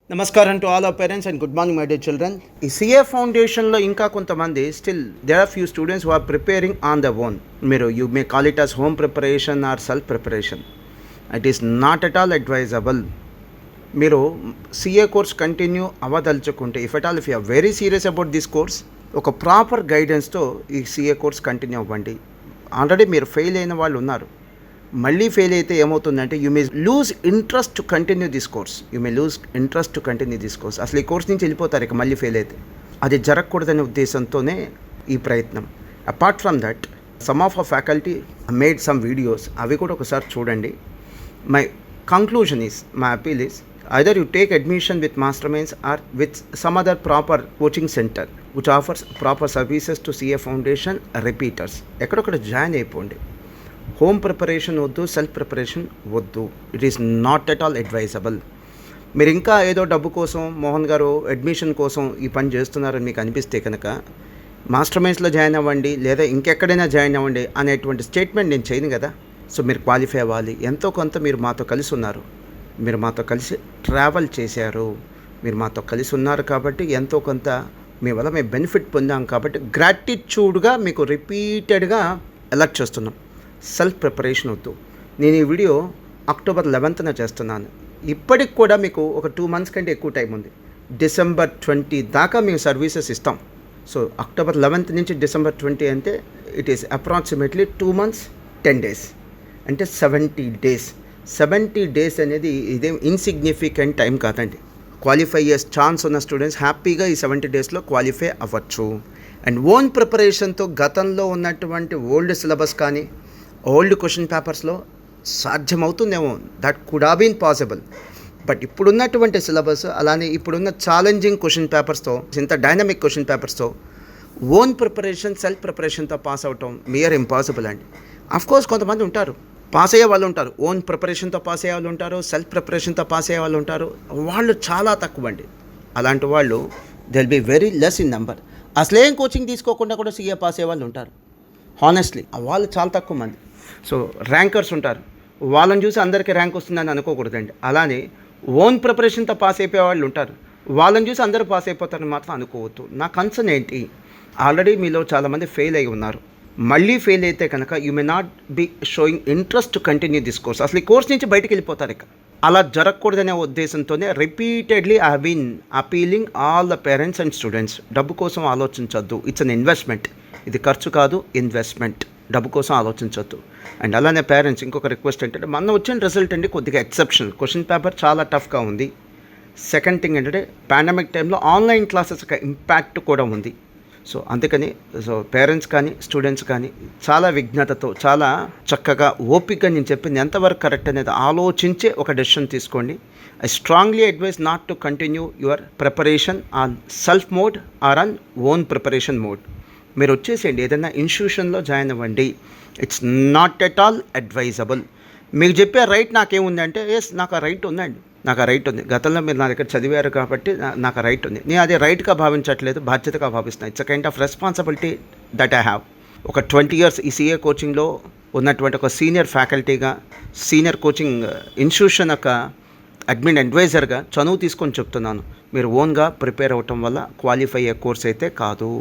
Namaskaram to all our parents and good morning my dear children. ఈ CA ఫౌండేషన్లో ఇంకా కొంతమంది still there are few students who are preparing on the own. మీరు you may call it as home preparation or self preparation. It is not at all advisable. మీరు CA course continue అవ్వదలుచుకుంటే if at all if you are very serious about this course, ఒక proper గైడెన్స్తో ఈ CA course continue అవ్వండి. Already మీరు fail అయిన వాళ్ళు ఉన్నారు. మళ్ళీ ఫెయిల్ అయితే ఏమవుతుందంటే you may lose interest to continue this course. అసలు ఈ కోర్స్ నుంచి వెళ్ళిపోతారు ఇక మళ్ళీ ఫెయిల్ అయితే. అది జరగకూడదనే ఉద్దేశంతోనే ఈ ప్రయత్నం. Apart from that, some of our faculty made some videos, అవి కూడా ఒకసారి చూడండి. My conclusion is, my appeal is, either you take admission with Master Minds or with some other proper coaching centre which offers proper services to CA foundation repeaters. ఎక్కడొక్కడ join అయిపోండి. Home preparation వద్దు, self preparation వద్దు. It is not at all advisable. మీరు ఇంకా ఏదో డబ్బు కోసం, మోహన్ గారు అడ్మిషన్ కోసం ఈ పని చేస్తున్నారని మీకు అనిపిస్తే కనుక మాస్టర్ మైండ్స్లో జాయిన్ అవ్వండి, లేదా ఇంకెక్కడైనా జాయిన్ అవ్వండి అనేటువంటి స్టేట్మెంట్ నేను చేయను కదా. సో మీరు క్వాలిఫై అవ్వాలి. ఎంతో కొంత మీరు మాతో కలిసి ఉన్నారు, మీరు మాతో కలిసి ట్రావెల్ చేశారు, మీరు మాతో కలిసి ఉన్నారు కాబట్టి ఎంతో కొంత మీ వల్ల మేము బెనిఫిట్ పొందాం కాబట్టి గ్రాటిట్యూడ్గా మీకు రిపీటెడ్గా ఎలర్ట్ చేస్తున్నాం. సెల్ఫ్ ప్రిపరేషన్ వద్దు. నేను ఈ వీడియో అక్టోబర్ 11న చేస్తున్నాను. ఇప్పటికి కూడా మీకు ఒక 2 months కంటే ఎక్కువ టైం ఉంది. డిసెంబర్ 20 దాకా మేము సర్వీసెస్ ఇస్తాం. సో అక్టోబర్ 11th నుంచి డిసెంబర్ 20 అంటే it is approximately 2 months 10 days, అంటే 70 days. 70 days అనేది ఇదేం ఇన్సిగ్నిఫికెంట్ టైం కాదండి. క్వాలిఫై అయ్యే ఛాన్స్ ఉన్న స్టూడెంట్స్ హ్యాపీగా ఈ 70 daysలో క్వాలిఫై అవ్వచ్చు. అండ్ ఓన్ ప్రిపరేషన్తో గతంలో ఉన్నటువంటి ఓల్డ్ సిలబస్ కానీ ఓల్డ్ క్వశ్చన్ పేపర్స్లో సాధ్యమవుతుందేమో, that could have been possible. But ఇప్పుడున్నటువంటి సిలబస్, అలానే ఇప్పుడున్న ఛాలెంజింగ్ క్వశ్చన్ పేపర్స్తో, ఇంత డైనమిక్ క్వశ్చన్ పేపర్స్తో ఓన్ ప్రిపరేషన్, సెల్ఫ్ ప్రిపరేషన్తో పాస్ అవటం మియర్ ఇంపాసిబుల్ అండి. అఫ్కోర్స్ కొంతమంది ఉంటారు, పాస్ అయ్యే వాళ్ళు ఉంటారు, ఓన్ ప్రిపరేషన్తో పాస్ అయ్యే వాళ్ళు ఉంటారు, సెల్ఫ్ ప్రిపరేషన్తో పాస్ అయ్యే వాళ్ళు ఉంటారు. వాళ్ళు చాలా తక్కువ అండి. అలాంటి వాళ్ళు they'll be very less in number. అసలేం కోచింగ్ తీసుకోకుండా కూడా సీఏ పాస్ అయ్యే వాళ్ళు ఉంటారు. హానెస్ట్లీ వాళ్ళు చాలా తక్కువ మంది. సో ర్యాంకర్స్ ఉంటారు, వాళ్ళని చూసి అందరికీ ర్యాంక్ వస్తుందని అనుకోకూడదండి. అలానే ఓన్ ప్రిపరేషన్తో పాస్ అయిపోయే వాళ్ళు ఉంటారు, వాళ్ళని చూసి అందరూ పాస్ అయిపోతారని మాత్రం అనుకోవద్దు. నా కన్సర్న్ ఏంటి, ఆల్రెడీ మీలో చాలామంది ఫెయిల్ అయి ఉన్నారు. మళ్ళీ ఫెయిల్ అయితే కనుక you may not be showing interest to continue this course. అసలు ఈ కోర్స్ నుంచి బయటకు వెళ్ళిపోతారు. ఇక అలా జరగకూడదనే ఉద్దేశంతోనే repeatedly I been appealing all the parents and students. డబ్బు కోసం ఆలోచించొద్దు. It's an investment. ఇది ఖర్చు కాదు, ఇన్వెస్ట్మెంట్. డబ్బు కోసం ఆలోచించొద్దు. అండ్ అలానే పేరెంట్స్ ఇంకొక రిక్వెస్ట్ ఏంటంటే, మొన్న వచ్చిన రిజల్ట్ అండి కొద్దిగా ఎక్సెప్షనల్. క్వశ్చన్ పేపర్ చాలా టఫ్గా ఉంది. సెకండ్ థింగ్ ఏంటంటే పాండమిక్ టైంలో ఆన్లైన్ క్లాసెస్ యొక్క ఇంపాక్ట్ కూడా ఉంది. సో అందుకని పేరెంట్స్ కానీ స్టూడెంట్స్ కానీ చాలా విజ్ఞతతో, చాలా చక్కగా ఓపికగా నేను చెప్పింది ఎంతవరకు కరెక్ట్ అనేది ఆలోచించే ఒక డెసిషన్ తీసుకోండి. I strongly advise not to continue your preparation on self mode or on own preparation mode. మీరు వచ్చేసేయండి, ఏదైనా ఇన్స్టిట్యూషన్లో జాయిన్ అవ్వండి. It's not at all advisable. మీకు చెప్పే రైట్ నాకేముంది అంటే, ఎస్ నాకు ఆ రైట్ ఉందండి, నాకు ఆ రైట్ ఉంది. గతంలో మీరు నా దగ్గర చదివారు కాబట్టి నాకు ఆ రైట్ ఉంది. నేను అది రైట్గా భావించట్లేదు, బాధ్యతగా భావిస్తున్నాను. It's a kind of responsibility that I have. ఒక 20 years ఈ సిఏ కోచింగ్లో ఉన్నటువంటి ఒక సీనియర్ ఫ్యాకల్టీగా, సీనియర్ కోచింగ్ ఇన్స్టిట్యూషన్ యొక్క అడ్మిన్ అడ్వైజర్గా చనువు తీసుకొని చెప్తున్నాను. మీరు ఓన్గా ప్రిపేర్ అవ్వటం వల్ల క్వాలిఫై అయ్యే కోర్స్ అయితే కాదు.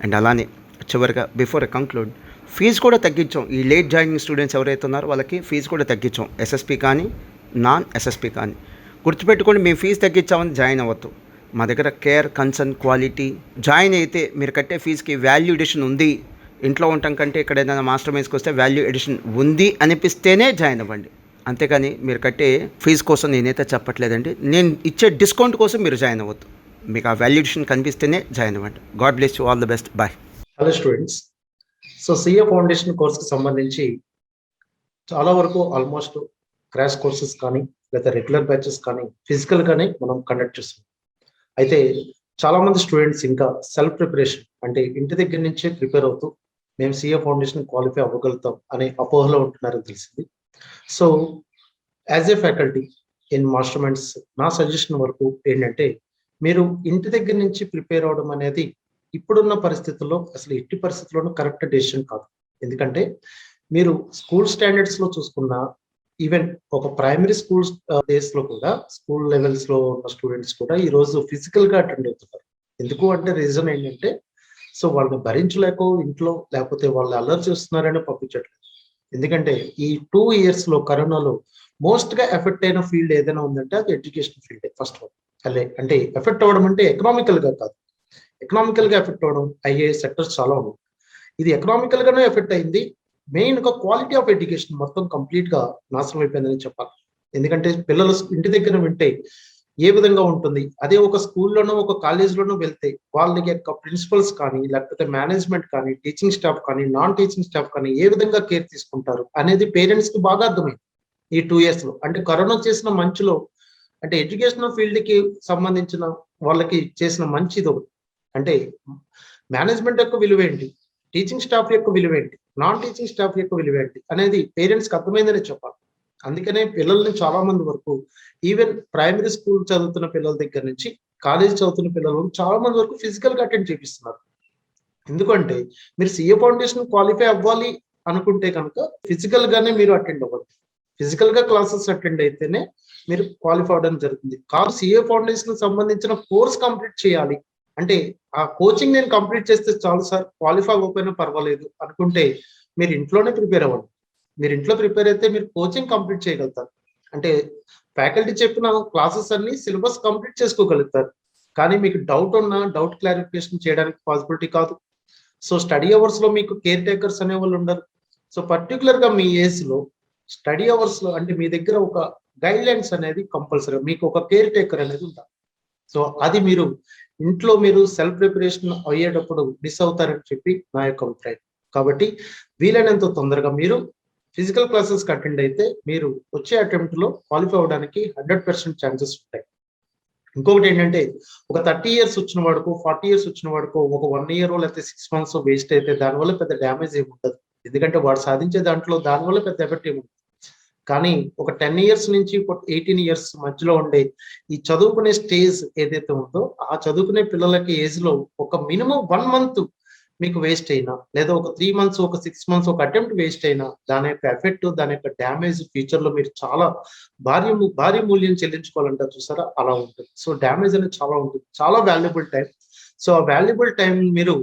అండ్ అలానే చివరిగా బిఫోర్ ఎ కంక్లూడ్, ఫీజు కూడా తగ్గించాం. ఈ లేట్ జాయినింగ్ స్టూడెంట్స్ ఎవరైతే ఉన్నారో వాళ్ళకి ఫీజు కూడా తగ్గించాం. ఎస్ఎస్పి కానీ నాన్ ఎస్ఎస్పి కానీ గుర్తుపెట్టుకోండి, మేము ఫీజు తగ్గించామని జాయిన్ అవ్వద్దు. మా దగ్గర కేర్, కన్సర్న్, క్వాలిటీ. జాయిన్ అయితే మీరు కట్టే ఫీజుకి వాల్యూ ఎడిషన్ ఉంది, ఇంట్లో ఉండటం కంటే ఇక్కడ ఏదైనా మాస్టర్ మైండ్స్కి వస్తే వాల్యూ ఎడిషన్ ఉంది అనిపిస్తేనే జాయిన్ అవ్వండి. అంతేకాని మీరు కట్టే ఫీజు కోసం నేనైతే చెప్పట్లేదండి. నేను ఇచ్చే డిస్కౌంట్ కోసం మీరు జాయిన్ అవ్వద్దు. మీకు ఆ వాల్యూ ఎడిషన్ కనిపిస్తేనే జాయిన్ అవ్వండి. God bless you, all the best, bye. Hello students, so CA foundation కోర్స్కి సంబంధించి చాలా వరకు ఆల్మోస్ట్ క్రాష్ కోర్సెస్ కానీ లేదా రెగ్యులర్ బ్యాచెస్ కానీ ఫిజికల్ గానే మనం కండక్ట్ చేస్తాం. అయితే చాలా మంది స్టూడెంట్స్ ఇంకా సెల్ఫ్ ప్రిపరేషన్ అంటే ఇంటి దగ్గర నుంచే ప్రిపేర్ అవుతూ మేము సిఏ ఫౌండేషన్ క్వాలిఫై అవ్వగలుగుతాం అనే అపోహలో ఉంటున్నారని తెలిసింది. So as a faculty in master minds నా సజెషన్ వరకు ఏంటంటే, మీరు ఇంటి దగ్గర నుంచి ప్రిపేర్ అవడం అనేది ఇప్పుడున్న పరిస్థితుల్లో అసలు ఎట్టి పరిస్థితుల్లోనూ కరెక్ట్ డెసిషన్ కాదు. ఎందుకంటే మీరు స్కూల్ స్టాండర్డ్స్ లో చూసుకున్నా, ఈవెన్ ఒక ప్రైమరీ స్కూల్ డేస్ లో కూడా స్కూల్ లెవెల్స్ లో ఉన్న స్టూడెంట్స్ కూడా ఈ రోజు ఫిజికల్ గా అటెండ్ అవుతున్నారు. ఎందుకు అంటే రీజన్ ఏంటంటే సో వాళ్ళని భరించలేక ఇంట్లో లేకపోతే వాళ్ళు అల్లరి చేస్తున్నారని పంపించట్లేదు. ఎందుకంటే ఈ 2 years లో కరోనాలో మోస్ట్ గా ఎఫెక్ట్ అయిన ఫీల్డ్ ఏదైనా ఉందంటే అది education field first of all. అంటే ఎఫెక్ట్ అవ్వడం అంటే ఎకనామికల్ గా కాదు, ఎకనామికల్ గా ఎఫెక్ట్ అవ్వడం అయ్యే సెక్టర్స్ చాలా ఉన్నాయి. ఇది ఎకనామికల్ గానే ఎఫెక్ట్ అయింది. మెయిన్ గా క్వాలిటీ ఆఫ్ ఎడ్యుకేషన్ మొత్తం కంప్లీట్ గా నాశనం అయిపోయిందని చెప్పాలి. ఎందుకంటే పిల్లలు ఇంటి దగ్గర వింటే ఏ విధంగా ఉంటుంది, అదే ఒక స్కూల్లోనో ఒక కాలేజ్లోనో వెళ్తే వాళ్ళకి యొక్క ప్రిన్సిపల్స్ కానీ లేకపోతే మేనేజ్మెంట్ కానీ టీచింగ్ స్టాఫ్ కానీ నాన్ టీచింగ్ స్టాఫ్ కానీ ఏ విధంగా కేర్ తీసుకుంటారు అనేది పేరెంట్స్ కి బాగా అర్థమైంది ఈ 2 years లో. అంటే కరోనా చేసిన మంచిలో అంటే ఎడ్యుకేషనల్ ఫీల్డ్ కి సంబంధించిన వాళ్ళకి చేసిన మంచిది ఒకటి. అంటే మేనేజ్మెంట్ యొక్క విలువ ఏంటి, టీచింగ్ స్టాఫ్ యొక్క విలువ ఏంటి, నాన్ టీచింగ్ స్టాఫ్ యొక్క విలువ ఏంటి అనేది పేరెంట్స్కి అర్థమైందని చెప్పాలి. అందుకనే పిల్లల్ని చాలా మంది వరకు ఈవెన్ ప్రైమరీ స్కూల్ చదువుతున్న పిల్లల దగ్గర నుంచి కాలేజ్ చదువుతున్న పిల్లల వరకు చాలా మంది వరకు ఫిజికల్ గా అటెండ్ చేపిస్తున్నారు. ఎందుకంటే మీరు సిఏ ఫౌండేషన్ క్వాలిఫై అవ్వాలి అనుకుంటే కనుక ఫిజికల్ గానే మీరు అటెండ్ అవ్వాలి. ఫిజికల్ గా క్లాసెస్ అటెండ్ అయితేనే మీరు క్వాలిఫై అవడం జరుగుతుంది. కాదు సిఏ ఫౌండేషన్ సంబంధించిన కోర్స్ కంప్లీట్ చేయాలి అంటే ఆ కోచింగ్ నేను కంప్లీట్ చేస్తే చాలు సార్, క్వాలిఫై అవ్వకపోయినా పర్వాలేదు అనుకుంటే మీరు ఇంట్లోనే ప్రిపేర్ అవ్వండి. మీరు ఇంట్లో ప్రిపేర్ అయితే మీరు కోచింగ్ కంప్లీట్ చేయగలుగుతారు. అంటే ఫ్యాకల్టీ చెప్పిన క్లాసెస్ అన్ని సిలబస్ కంప్లీట్ చేసుకోగలుగుతారు. కానీ మీకు డౌట్ ఉన్నా డౌట్ క్లారిఫికేషన్ చేయడానికి పాసిబిలిటీ కాదు. సో స్టడీ అవర్స్ లో మీకు కేర్ టేకర్స్ అనే వాళ్ళు ఉండరు. సో పర్టికులర్ గా మీ ఏజ్ లో స్టడీ అవర్స్ లో అంటే మీ దగ్గర ఒక గైడ్ లైన్స్ అనేది కంపల్సరీ, మీకు ఒక కేర్ టేకర్ అనేది ఉంటారు. సో అది మీరు ఇంట్లో మీరు సెల్ఫ్ ప్రిపరేషన్ అయ్యేటప్పుడు మిస్ అవుతారని చెప్పి నా యొక్క అభిప్రాయం. కాబట్టి వీలైనంత తొందరగా మీరు ఫిజికల్ క్లాసెస్ కి అటెండ్ అయితే మీరు వచ్చే అటెంప్ట్ లో క్వాలిఫై అవడానికి 100% ఛాన్సెస్ ఉంటాయి. ఇంకొకటి ఏంటంటే ఒక 30 years వచ్చిన వాడుకో 40 years వచ్చిన వాడుకో ఒక 1 year లేకపోతే 6 months వేస్ట్ అయితే దానివల్ల పెద్ద డ్యామేజ్ ఏమి ఉండదు. ఎందుకంటే వాడు సాధించే దాంట్లో దానివల్ల పెద్ద ఎఫెక్ట్ ఏమి ఉండదు. కానీ ఒక 10 years నుంచి 18 years మధ్యలో ఉండే ఈ చదువుకునే స్టేజ్ ఏదైతే ఉందో ఆ చదువుకునే పిల్లలకి ఏజ్ లో ఒక మినిమం 1 month మీకు వేస్ట్ అయినా లేదా ఒక 3 months ఒక 6 months ఒక అటెంప్ట్ వేస్ట్ అయినా దాని యొక్క ఎఫెక్ట్ దాని యొక్క డ్యామేజ్ ఫ్యూచర్ లో మీరు చాలా భారీ మూల్యం చెల్లించుకోవాలంటే చూసారా అలా ఉంటుంది. సో డ్యామేజ్ అనేది చాలా ఉంటుంది, చాలా వాల్యుబుల్ టైం. సో ఆ వాల్యుబుల్ టైం మీరు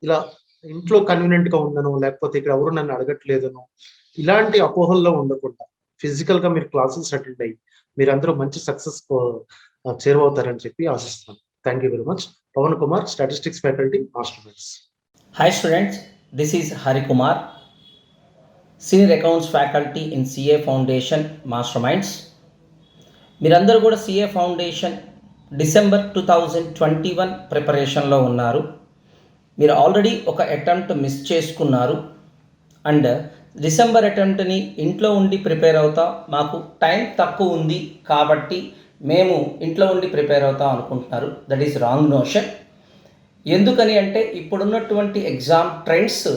ఇలా ఇంట్లో కన్వీనియంట్ గా ఉందనో లేకపోతే ఇక్కడ ఎవరు నన్ను అడగట్లేదనో ఇలాంటి అపోహల్లో ఉండకుండా ఫిజికల్ గా మీరు క్లాసెస్ అటెండ్ అయ్యి మీరందరూ మంచి సక్సెస్ చేరువవుతారని చెప్పి ఆశిస్తున్నాను. Thank you very much. Pavan Kumar, statistics faculty, Master Minds. Hi students, this is Hari Kumar, Senior Accounts Faculty in CA Foundation Masterminds. మీరందరూ కూడా CA ఫౌండేషన్ డిసెంబర్ 2021 ప్రిపరేషన్లో ఉన్నారు. మీరు ఆల్రెడీ ఒక అటెంప్ట్ మిస్ చేసుకున్నారు అండ్ డిసెంబర్ అటెంప్ట్ని ఇంట్లో ఉండి ప్రిపేర్ అవుతాం, మాకు టైం తక్కువ ఉంది కాబట్టి మేము ఇంట్లో ఉండి ప్రిపేర్ అవుతాం అనుకుంటున్నారు. That is wrong notion. ఎందుకని అంటే ఇప్పుడున్నటువంటి ఎగ్జామ్ ట్రెండ్స్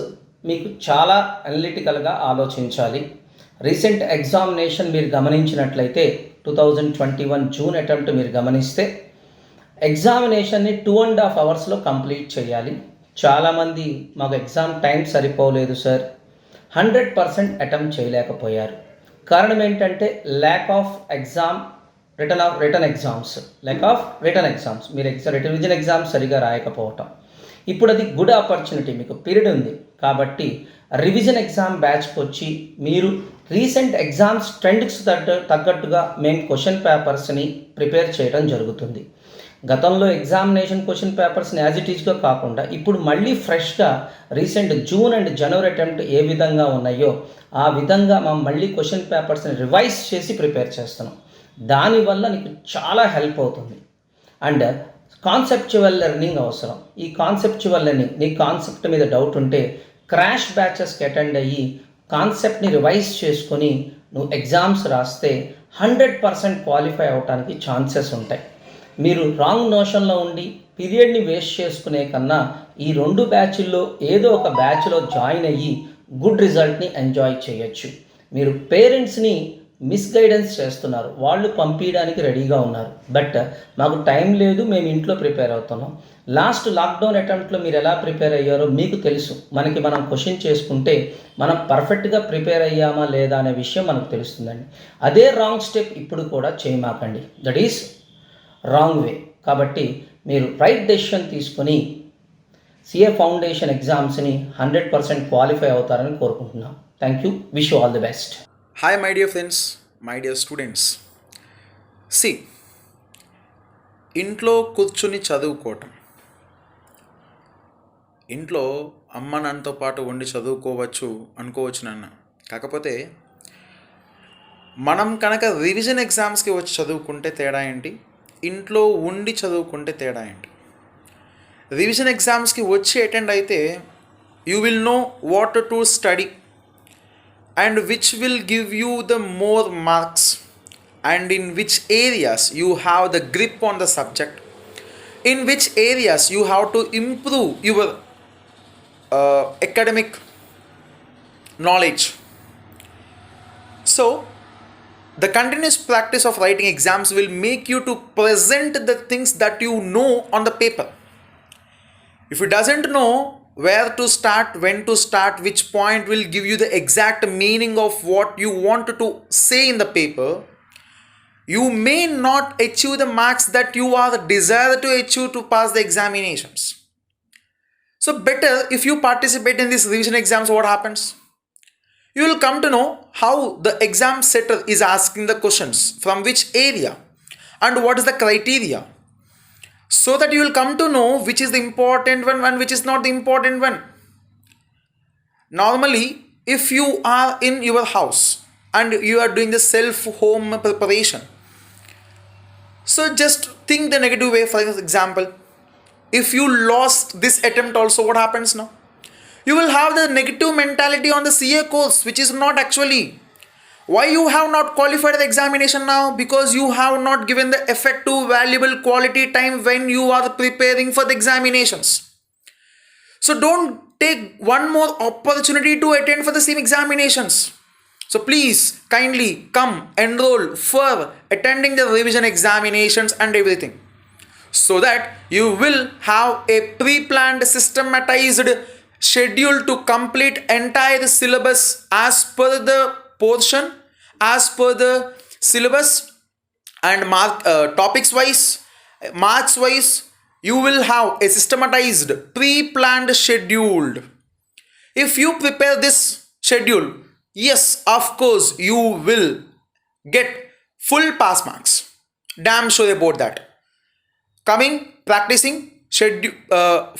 మీకు చాలా అనలిటికల్గా ఆలోచించాలి. రీసెంట్ ఎగ్జామినేషన్ మీరు గమనించినట్లయితే 2021 జూన్ అటెంప్ట్ మీరు గమనిస్తే ఎగ్జామినేషన్ని 2.5 hours కంప్లీట్ చేయాలి. చాలామంది మాకు ఎగ్జామ్ టైం సరిపోలేదు సార్, 100% అటెంప్ట్ చేయలేకపోయారు. కారణం ఏంటంటే lack of exam return exams, మీరు రివిజన్ ఎగ్జామ్స్ సరిగా రాయకపోవటం. ఇప్పుడు అది గుడ్ ఆపర్చునిటీ, మీకు పీరియడ్ ఉంది కాబట్టి రివిజన్ ఎగ్జామ్ బ్యాచ్కి వచ్చి మీరు రీసెంట్ ఎగ్జామ్స్ ట్రెండ్స్ తగ్గట్టుగా మేము క్వశ్చన్ పేపర్స్ని ప్రిపేర్ చేయడం జరుగుతుంది. గతంలో ఎగ్జామినేషన్ క్వశ్చన్ పేపర్స్ని యాజ్ ఇట్ ఈజ్గా కాకుండా ఇప్పుడు మళ్ళీ ఫ్రెష్గా recent June and January attempt ఏ విధంగా ఉన్నాయో ఆ విధంగా మనం మళ్ళీ క్వశ్చన్ పేపర్స్ని రివైజ్ చేసి ప్రిపేర్ చేస్తున్నాం. దానివల్ల నీకు చాలా హెల్ప్ అవుతుంది. అండ్ కాన్సెప్చువల్ లెర్నింగ్ అవసరం. ఈ కాన్సెప్చువల్ లెర్నింగ్, నీ కాన్సెప్ట్ మీద డౌట్ ఉంటే క్రాష్ బ్యాచెస్కి అటెండ్ అయ్యి కాన్సెప్ట్ని రివైజ్ చేసుకొని నువ్వు ఎగ్జామ్స్ రాస్తే 100% క్వాలిఫై అవడానికి ఛాన్సెస్ ఉంటాయి. మీరు రాంగ్ నోషన్లో ఉండి పీరియడ్ని వేస్ట్ చేసుకునే కన్నా ఈ 2 బ్యాచ్ల్లో ఏదో ఒక బ్యాచ్లో జాయిన్ అయ్యి గుడ్ రిజల్ట్ని ఎంజాయ్ చేయొచ్చు. మీరు పేరెంట్స్ని మిస్గైడెన్స్ చేస్తున్నారు. వాళ్ళు పంపించడానికి రెడీగా ఉన్నారు, బట్ మాకు టైం లేదు, మేము ఇంట్లో ప్రిపేర్ అవుతున్నాం. లాస్ట్ లాక్డౌన్ అటెంప్ట్లో మీరు ఎలా ప్రిపేర్ అయ్యారో మీకు తెలుసు. మనం క్వశ్చన్ చేసుకుంటే మనం పర్ఫెక్ట్గా ప్రిపేర్ అయ్యామా లేదా అనే విషయం మనకు తెలుస్తుందండి. అదే రాంగ్ స్టెప్ ఇప్పుడు కూడా చేయమాకండి. That is wrong way. కాబట్టి మీరు రైట్ డెసిషన్ తీసుకొని సిఏ ఫౌండేషన్ ఎగ్జామ్స్ని 100% క్వాలిఫై అవుతారని కోరుకుంటున్నాం. Thank you. Wish you all the best. Hi, my dear friends, my dear students. See, ఇంట్లో కూర్చుని చదువుకోవటం, ఇంట్లో అమ్మ నాన్నతో పాటు ఉండి చదువుకోవచ్చు అనుకోవచ్చు నాన్న. కాకపోతే మనం కనుక రివిజన్ ఎగ్జామ్స్కి వచ్చి చదువుకుంటే తేడా ఏంటి, ఇంట్లో ఉండి చదువుకుంటే తేడా ఏంటి? రివిజన్ ఎగ్జామ్స్కి వచ్చి అటెండ్ అయితే you will know what to study and which will give you the more marks, and in which areas you have the grip on the subject, in which areas you have to improve your academic knowledge. So the continuous practice of writing exams will make you to present the things that you know on the paper. If you doesn't know where to start, when to start, which point will give you the exact meaning of what you want to say in the paper, you may not achieve the marks that you are desired to achieve to pass the examinations. So better if you participate in these revision exams, what happens? You will come to know how the exam setter is asking the questions, from which area, and what is the criteria, so that you will come to know which is the important one and which is not the important one. Normally, if you are in your house and you are doing the self home preparation, so just think the negative way. For example, if you lost this attempt also, what happens now? You will have the negative mentality on the CA course, which is not actually. Why you have not qualified the examination now? Because you have not given the effective, valuable, quality time when you are preparing for the examinations. So don't take one more opportunity to attend for the same examinations. So please kindly come enroll for attending the revision examinations and everything, so that you will have a pre-planned, systematized schedule to complete entire syllabus as per the portion, as per the syllabus, and topics wise, marks wise. You will have a systematized, pre-planned scheduled. If you prepare this schedule, yes, of course you will get full pass marks. Damn sure about that. Coming, practicing schedule,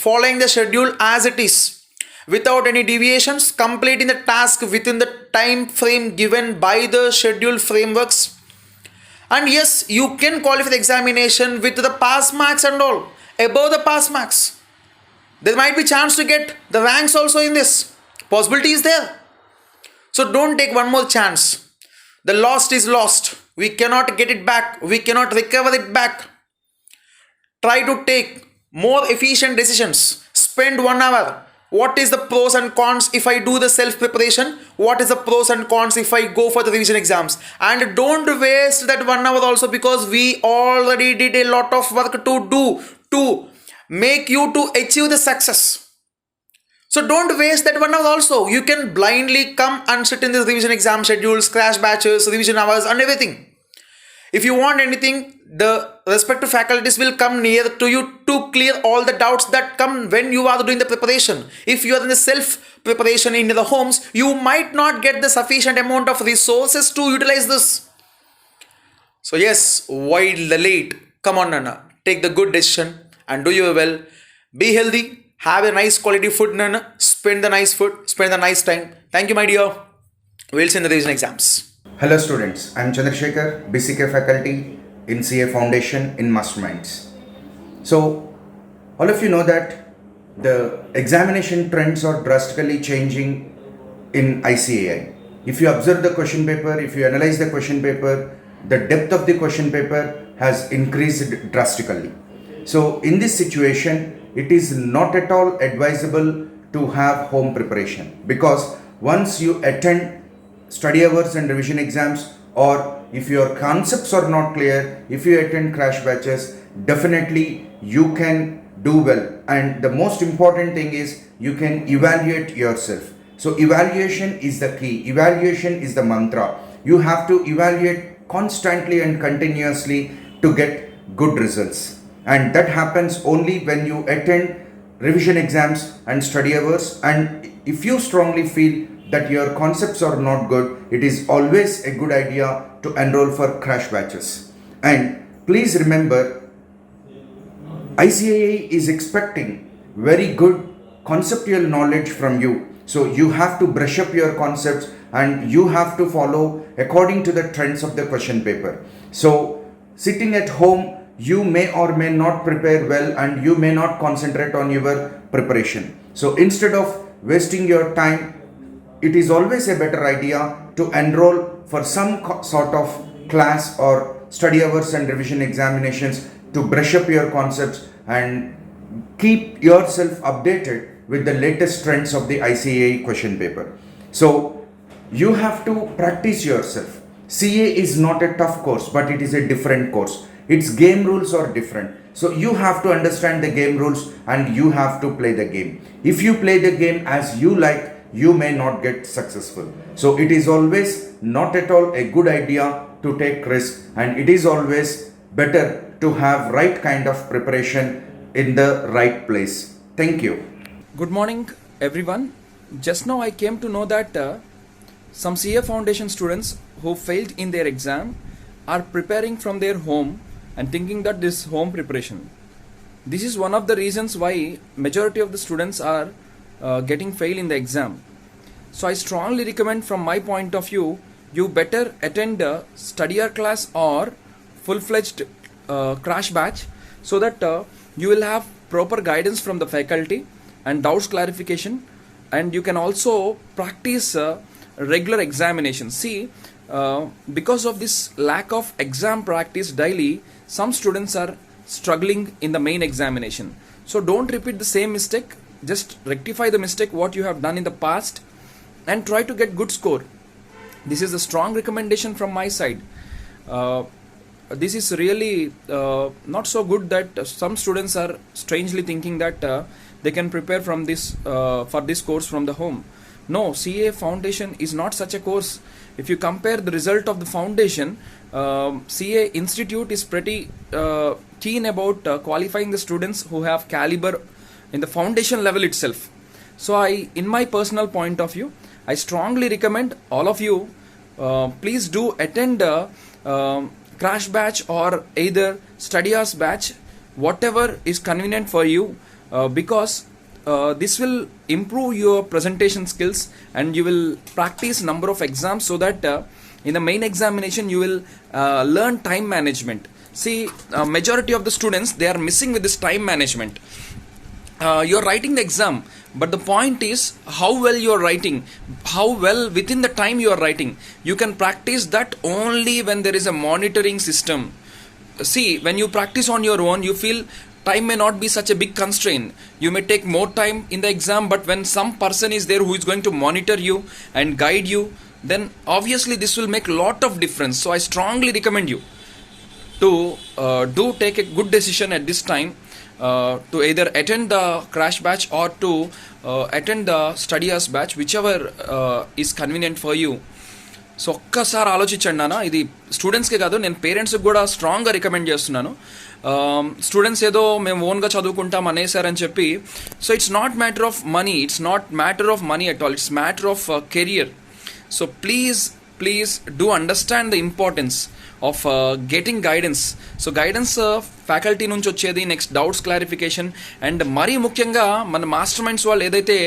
following the schedule as it is, without any deviations, completing the task within the time frame given by the schedule frameworks. And yes, you can qualify the examination with the pass marks and all, above the pass marks. There might be chance to get the ranks also in this. Possibility is there. So don't take one more chance. The lost is lost. We cannot get it back. We cannot recover it back. Try to take more efficient decisions. Spend 1 hour. What is the pros and cons if I do the self preparation? What is the pros and cons if I go for the revision exams? And don't waste that 1 hour also, because we already did a lot of work to do to make you to achieve the success. So don't waste that 1 hour also. You can blindly come and sit in the revision exam schedules, crash batches, revision hours and everything. If you want anything, the respective faculties will come near to you to clear all the doubts that come when you are doing the preparation. If you are in the self preparation in the homes, you might not get the sufficient amount of resources to utilize this. So yes, while the late, come on Nana, take the good decision and do your well. Be healthy, have a nice quality food Nana, spend the nice food, spend the nice time. Thank you my dear. We'll see in the revision exams. Hello students, I am Chandrasekhar, BCK faculty in CA Foundation in Masterminds. So all of you know that the examination trends are drastically changing in ICAI. If you observe the question paper, if you analyze the question paper, the depth of the question paper has increased drastically. So in this situation, it is not at all advisable to have home preparation, because once you attend study hours and revision exams or if your concepts are not clear, if you attend crash batches, definitely you can do well. And the most important thing is you can evaluate yourself. So evaluation is the key. Evaluation is the mantra. You have to evaluate constantly and continuously to get good results. And that happens only when you attend revision exams and study hours. And if you strongly feel that your concepts are not good, it is always a good idea to enroll for crash batches. And please remember, ICAI is expecting very good conceptual knowledge from you. So you have to brush up your concepts and you have to follow according to the trends of the question paper. So sitting at home, you may or may not prepare well and you may not concentrate on your preparation. So instead of wasting your time, it is always a better idea to enroll for some sort of class or study hours and revision examinations to brush up your concepts and keep yourself updated with the latest trends of the ICAI question paper. So you have to practice yourself. CA is not a tough course, but it is a different course. Its game rules are different. So you have to understand the game rules and you have to play the game. If you play the game as you like, you may not get successful. So it is always not at all a good idea to take risk, and it is always better to have right kind of preparation in the right place. Thank you. Good morning, everyone. Just now I came to know that some CA Foundation students who failed in their exam are preparing from their home and thinking that this home preparation. This is one of the reasons why majority of the students are getting fail in the exam. So I strongly recommend, from my point of view, you better attend a study hour class or full-fledged crash batch, so that you will have proper guidance from the faculty and doubts clarification, and you can also practice regular examinations. See, because of this lack of exam practice daily, some students are struggling in the main examination. So don't repeat the same mistake. Just rectify the mistake what you have done in the past and try to get good score. This is a strong recommendation from my side. This is really not so good that some students are strangely thinking that they can prepare from this for this course from the home. No, CA Foundation is not such a course. If you compare the result of the foundation, CA Institute is pretty keen about qualifying the students who have caliber in the foundation level itself. So in my personal point of view, I strongly recommend all of you, please do attend a crash batch or either study hours batch, whatever is convenient for you, because this will improve your presentation skills and you will practice number of exams, so that in the main examination you will learn time management. See, majority of the students, they are missing with this time management. You're writing the exam, but the point is how well you're writing, how well within the time you are writing. You can practice that only when there is a monitoring system. See, when you practice on your own, you feel time may not be such a big constraint. You may take more time in the exam, but when some person is there who is going to monitor you and guide you, then obviously this will make a lot of difference. So I strongly recommend you to do take a good decision at this time, to either attend the crash batch or to attend the study hours batch, whichever is convenient for you. So ఒక్కసారి ఆలోచించండి నాన్న, ఇది స్టూడెంట్స్కే కాదు, నేను పేరెంట్స్కి కూడా స్ట్రాంగ్గా recommend చేస్తున్నాను. స్టూడెంట్స్ ఏదో మేము ఓన్గా చదువుకుంటాం అనేసారని చెప్పి, so it's not matter of money, it's not matter of money at all, it's matter of career. So please do understand the importance of getting guidance. So guidance faculty నుంచి వచ్చేది, next doubts clarification, and మరీ ముఖ్యంగా మన master minds వాళ్ళు ఏదైతే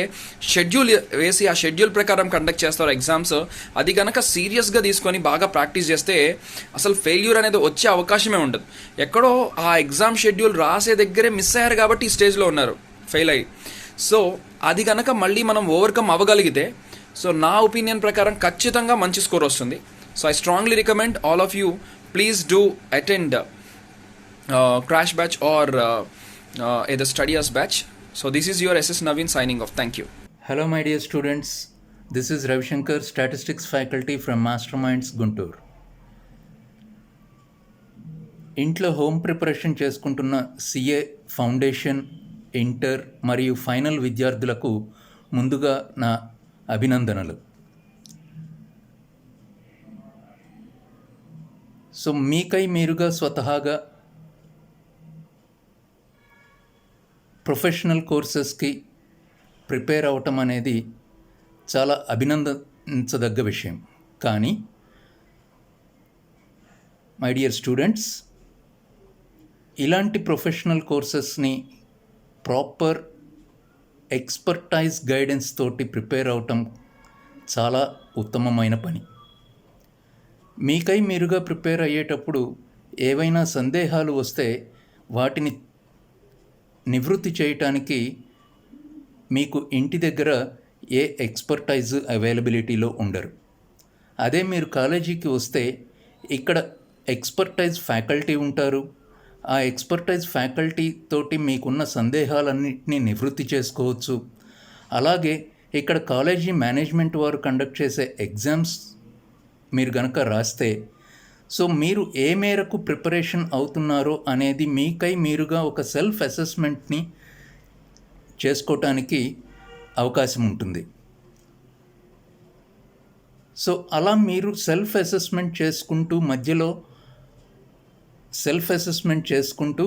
schedule వేసి ఆ schedule ప్రకారం కండక్ట్ చేస్తారో ఎగ్జామ్స్, అది కనుక సీరియస్గా తీసుకొని బాగా ప్రాక్టీస్ చేస్తే అసలు ఫెయిల్యూర్ అనేది వచ్చే అవకాశమే ఉండదు. ఎక్కడో ఆ ఎగ్జామ్ షెడ్యూల్ రాసే దగ్గరే మిస్ అయ్యారు కాబట్టి ఈ స్టేజ్లో ఉన్నారు ఫెయిల్ అయ్యి. సో అది కనుక మళ్ళీ మనం ఓవర్కమ్ అవ్వగలిగితే, సో నా ఒపీనియన్ ప్రకారం ఖచ్చితంగా మంచి స్కోర్ వస్తుంది. So I strongly recommend all of you, please do attend crash batch or either study hours batch. So this is your SS Naveen signing off. Thank you. Hello my dear students, this is Ravi Shankar, Statistics faculty from Masterminds Guntur. ఇంట్లో home preparation చేసుకుంటున్న CA foundation, inter మరియు final విద్యార్థులకు ముందుగా నా అభినందనలు. So మీకై మీరుగా స్వతహాగా professional కోర్సెస్కి prepare అవటం అనేది చాలా అభినందించదగ్గ విషయం. కానీ మై డియర్ స్టూడెంట్స్, ఇలాంటి ప్రొఫెషనల్ కోర్సెస్ని ప్రాపర్ ఎక్స్పర్టైజ్ గైడెన్స్ తోటి ప్రిపేర్ అవటం చాలా ఉత్తమమైన పని. మీకై మీరుగా ప్రిపేర్ అయ్యేటప్పుడు ఏవైనా సందేహాలు వస్తే వాటిని నివృత్తి చేయటానికి మీకు ఇంటి దగ్గర ఏ ఎక్స్పర్టైజ్ అవైలబిలిటీలో ఉండరు. అదే మీరు కాలేజీకి వస్తే ఇక్కడ ఎక్స్పర్టైజ్ ఫ్యాకల్టీ ఉంటారు. ఆ ఎక్స్పర్టైజ్ ఫ్యాకల్టీ తోటి మీకున్న సందేహాలన్నింటినీ నివృత్తి చేసుకోవచ్చు. అలాగే ఇక్కడ కాలేజీ మేనేజ్మెంట్ వారు కండక్ట్ చేసే ఎగ్జామ్స్ మీరు కనుక రాస్తే, సో మీరు ఏ మేరకు ప్రిపరేషన్ అవుతున్నారో అనేది మీకై మీరుగా ఒక సెల్ఫ్ అసెస్మెంట్ని చేసుకోవటానికి అవకాశం ఉంటుంది. సో అలా మీరు సెల్ఫ్ అసెస్మెంట్ చేసుకుంటూ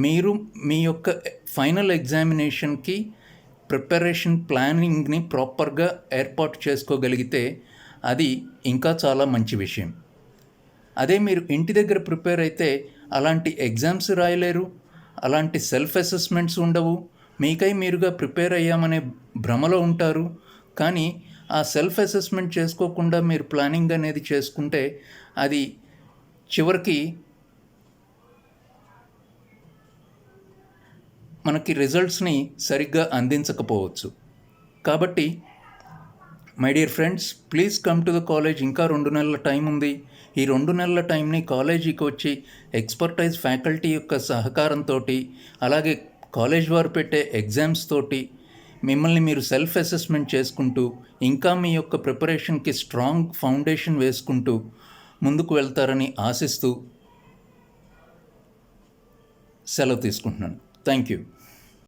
మీరు మీ యొక్క ఫైనల్ ఎగ్జామినేషన్కి ప్రిపరేషన్ ప్లానింగ్ని ప్రాపర్గా ఏర్పాటు చేసుకోగలిగితే అది ఇంకా చాలా మంచి విషయం. అదే మీరు ఇంటి దగ్గర ప్రిపేర్ అయితే అలాంటి ఎగ్జామ్స్ రాయలేరు, అలాంటి సెల్ఫ్ అసెస్మెంట్స్ ఉండవు, మీకై మీరుగా ప్రిపేర్ అయ్యామనే భ్రమలో ఉంటారు. కానీ ఆ సెల్ఫ్ అసెస్మెంట్ చేసుకోకుండా మీరు ప్లానింగ్ అనేది చేసుకుంటే అది చివరికి మనకి రిజల్ట్స్ని సరిగ్గా అందించకపోవచ్చు. కాబట్టి my dear friends, please come to the college. ఇంకా 2 నెలల టైం ఉంది. ఈ 2 నెలల టైంని కాలేజీకి వచ్చి ఎక్స్పర్టైజ్ ఫ్యాకల్టీ యొక్క సహకారంతో, అలాగే కాలేజ్ వారు పెట్టే ఎగ్జామ్స్ తోటి మిమ్మల్ని మీరు సెల్ఫ్ అసెస్మెంట్ చేసుకుంటూ ఇంకా మీ యొక్క ప్రిపరేషన్కి స్ట్రాంగ్ ఫౌండేషన్ వేసుకుంటూ ముందుకు వెళ్తారని ఆశిస్తూ సెలవు తీసుకుంటున్నాను. Thank you.